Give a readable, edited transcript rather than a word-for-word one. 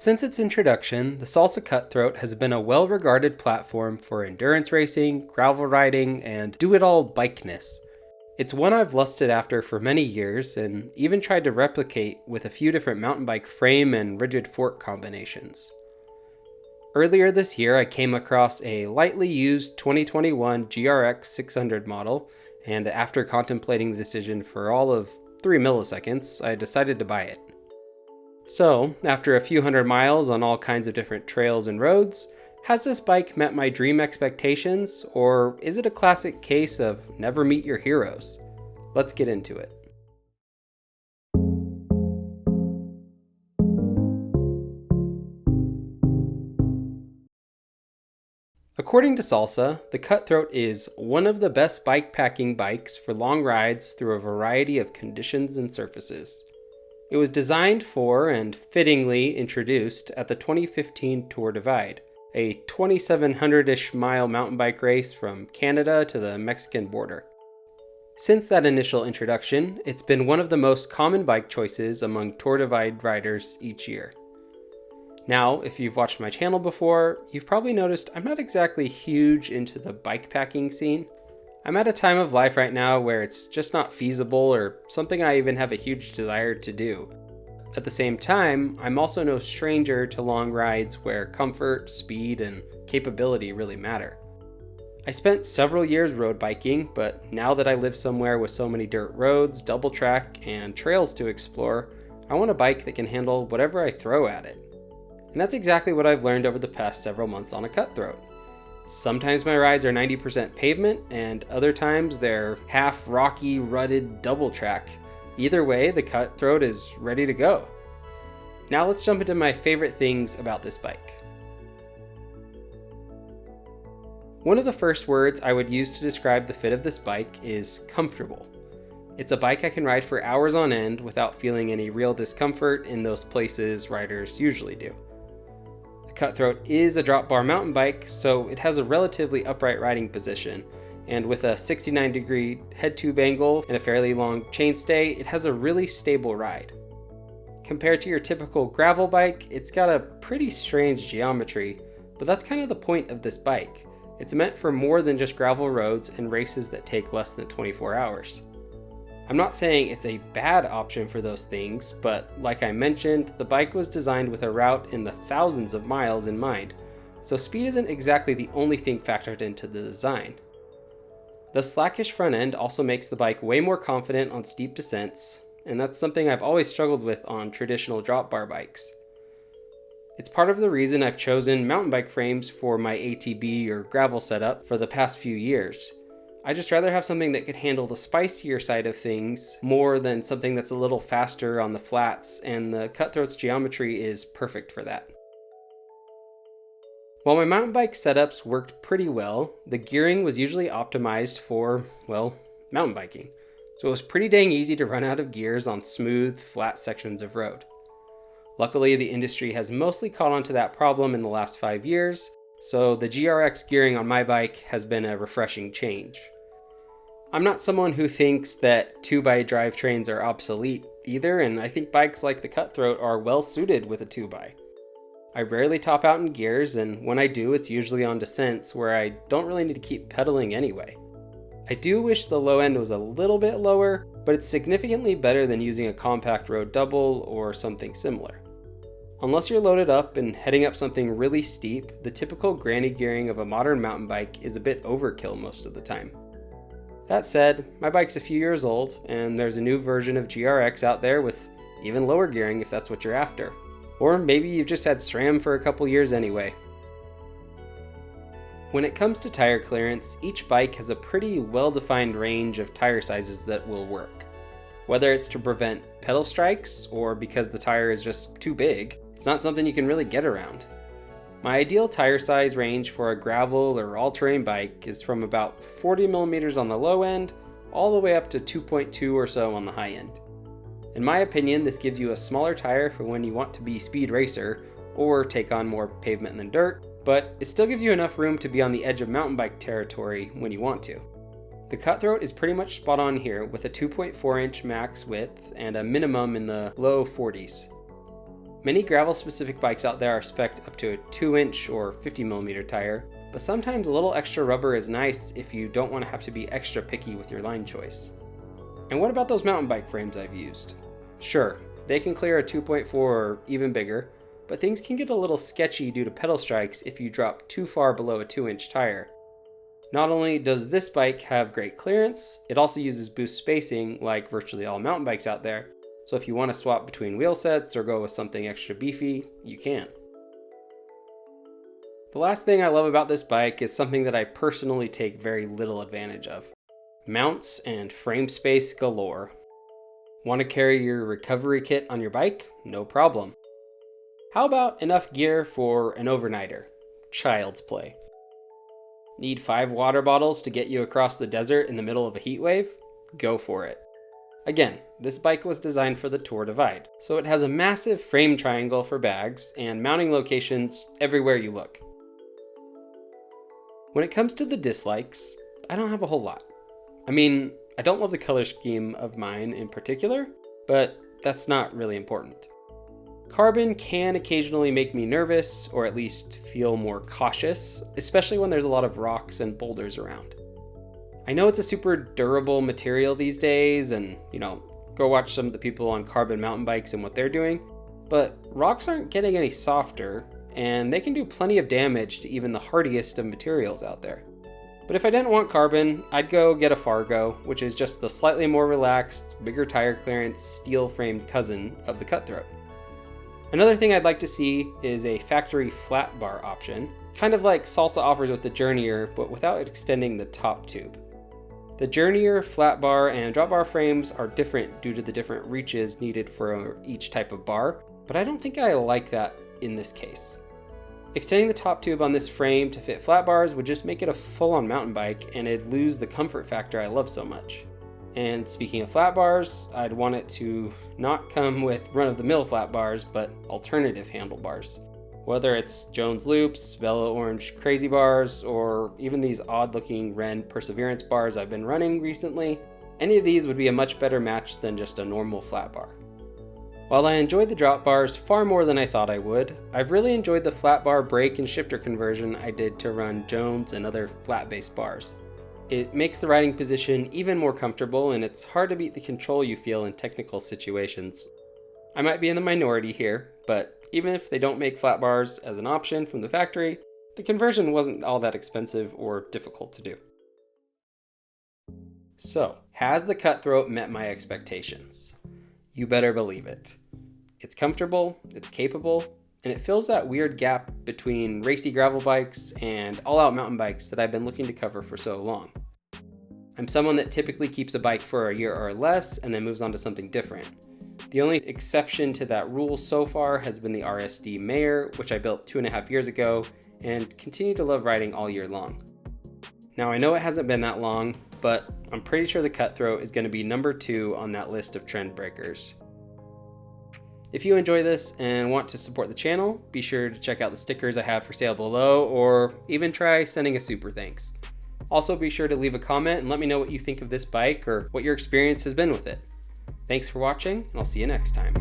Since its introduction, the Salsa Cutthroat has been a well-regarded platform for endurance racing, gravel riding, and do-it-all bikeness. It's one I've lusted after for many years and even tried to replicate with a few different mountain bike frame and rigid fork combinations. Earlier this year, I came across a lightly used 2021 GRX 600 model, and after contemplating the decision for all of 3 milliseconds, I decided to buy it. So, after a few hundred miles on all kinds of different trails and roads, has this bike met my dream expectations, or is it a classic case of never meet your heroes? Let's get into it. According to Salsa, the Cutthroat is one of the best bikepacking bikes for long rides through a variety of conditions and surfaces. It was designed for and fittingly introduced at the 2015 Tour Divide, a 2,700-ish mile mountain bike race from Canada to the Mexican border. Since that initial introduction, it's been one of the most common bike choices among Tour Divide riders each year. Now, if you've watched my channel before, you've probably noticed I'm not exactly huge into the bikepacking scene. I'm at a time of life right now where it's just not feasible or something I even have a huge desire to do. At the same time, I'm also no stranger to long rides where comfort, speed, and capability really matter. I spent several years road biking, but now that I live somewhere with so many dirt roads, double track, and trails to explore, I want a bike that can handle whatever I throw at it. And that's exactly what I've learned over the past several months on a Cutthroat. Sometimes my rides are 90% pavement, and other times they're half rocky, rutted double track. Either way, the Cutthroat is ready to go. Now let's jump into my favorite things about this bike. One of the first words I would use to describe the fit of this bike is comfortable. It's a bike I can ride for hours on end without feeling any real discomfort in those places riders usually do. The Cutthroat is a drop bar mountain bike, so it has a relatively upright riding position, and with a 69-degree head tube angle and a fairly long chainstay, it has a really stable ride. Compared to your typical gravel bike, it's got a pretty strange geometry, but that's kind of the point of this bike. It's meant for more than just gravel roads and races that take less than 24 hours. I'm not saying it's a bad option for those things, but like I mentioned, the bike was designed with a route in the thousands of miles in mind, so speed isn't exactly the only thing factored into the design. The slackish front end also makes the bike way more confident on steep descents, and that's something I've always struggled with on traditional drop bar bikes. It's part of the reason I've chosen mountain bike frames for my ATB or gravel setup for the past few years. I just rather have something that could handle the spicier side of things more than something that's a little faster on the flats, and the Cutthroat's geometry is perfect for that. While my mountain bike setups worked pretty well, the gearing was usually optimized for, well, mountain biking. So it was pretty dang easy to run out of gears on smooth, flat sections of road. Luckily, the industry has mostly caught on to that problem in the last 5 years, so the GRX gearing on my bike has been a refreshing change. I'm not someone who thinks that 2x drivetrains are obsolete either, and I think bikes like the Cutthroat are well suited with a 2x. I rarely top out in gears, and when I do, it's usually on descents where I don't really need to keep pedaling anyway. I do wish the low end was a little bit lower, but it's significantly better than using a compact road double or something similar. Unless you're loaded up and heading up something really steep, the typical granny gearing of a modern mountain bike is a bit overkill most of the time. That said, my bike's a few years old, and there's a new version of GRX out there with even lower gearing if that's what you're after. Or maybe you've just had SRAM for a couple years anyway. When it comes to tire clearance, each bike has a pretty well-defined range of tire sizes that will work. Whether it's to prevent pedal strikes or because the tire is just too big, it's not something you can really get around. My ideal tire size range for a gravel or all-terrain bike is from about 40 millimeters on the low end, all the way up to 2.2 or so on the high end. In my opinion, this gives you a smaller tire for when you want to be speed racer or take on more pavement than dirt, but it still gives you enough room to be on the edge of mountain bike territory when you want to. The Cutthroat is pretty much spot on here with a 2.4 inch max width and a minimum in the low 40s. Many gravel-specific bikes out there are spec'd up to a 2-inch or 50mm tire, but sometimes a little extra rubber is nice if you don't want to have to be extra picky with your line choice. And what about those mountain bike frames I've used? Sure, they can clear a 2.4 or even bigger, but things can get a little sketchy due to pedal strikes if you drop too far below a 2-inch tire. Not only does this bike have great clearance, it also uses boost spacing like virtually all mountain bikes out there, so if you want to swap between wheel sets or go with something extra beefy, you can. The last thing I love about this bike is something that I personally take very little advantage of. Mounts and frame space galore. Want to carry your recovery kit on your bike? No problem. How about enough gear for an overnighter? Child's play. Need 5 water bottles to get you across the desert in the middle of a heat wave? Go for it. Again, this bike was designed for the Tour Divide, so it has a massive frame triangle for bags and mounting locations everywhere you look. When it comes to the dislikes, I don't have a whole lot. I mean, I don't love the color scheme of mine in particular, but that's not really important. Carbon can occasionally make me nervous, or at least feel more cautious, especially when there's a lot of rocks and boulders around. I know it's a super durable material these days, and go watch some of the people on carbon mountain bikes and what they're doing, but rocks aren't getting any softer, and they can do plenty of damage to even the hardiest of materials out there. But if I didn't want carbon, I'd go get a Fargo, which is just the slightly more relaxed, bigger tire clearance, steel-framed cousin of the Cutthroat. Another thing I'd like to see is a factory flat bar option, kind of like Salsa offers with the Journeyer, but without extending the top tube. The Journeyer, flat bar, and drop bar frames are different due to the different reaches needed for each type of bar, but I don't think I like that in this case. Extending the top tube on this frame to fit flat bars would just make it a full-on mountain bike, and it'd lose the comfort factor I love so much. And speaking of flat bars, I'd want it to not come with run-of-the-mill flat bars, but alternative handlebars. Whether it's Jones Loops, Velo Orange Crazy Bars, or even these odd-looking Ren Perseverance bars I've been running recently, any of these would be a much better match than just a normal flat bar. While I enjoyed the drop bars far more than I thought I would, I've really enjoyed the flat bar brake and shifter conversion I did to run Jones and other flat-based bars. It makes the riding position even more comfortable, and it's hard to beat the control you feel in technical situations. I might be in the minority here, but even if they don't make flat bars as an option from the factory, the conversion wasn't all that expensive or difficult to do. So, has the Cutthroat met my expectations? You better believe it. It's comfortable, it's capable, and it fills that weird gap between racy gravel bikes and all-out mountain bikes that I've been looking to cover for so long. I'm someone that typically keeps a bike for a year or less and then moves on to something different. The only exception to that rule so far has been the RSD Mayor, which I built 2.5 years ago and continue to love riding all year long. Now I know it hasn't been that long, but I'm pretty sure the Cutthroat is going to be number 2 on that list of trend breakers. If you enjoy this and want to support the channel, be sure to check out the stickers I have for sale below, or even try sending a super thanks. Also be sure to leave a comment and let me know what you think of this bike or what your experience has been with it. Thanks for watching, and I'll see you next time.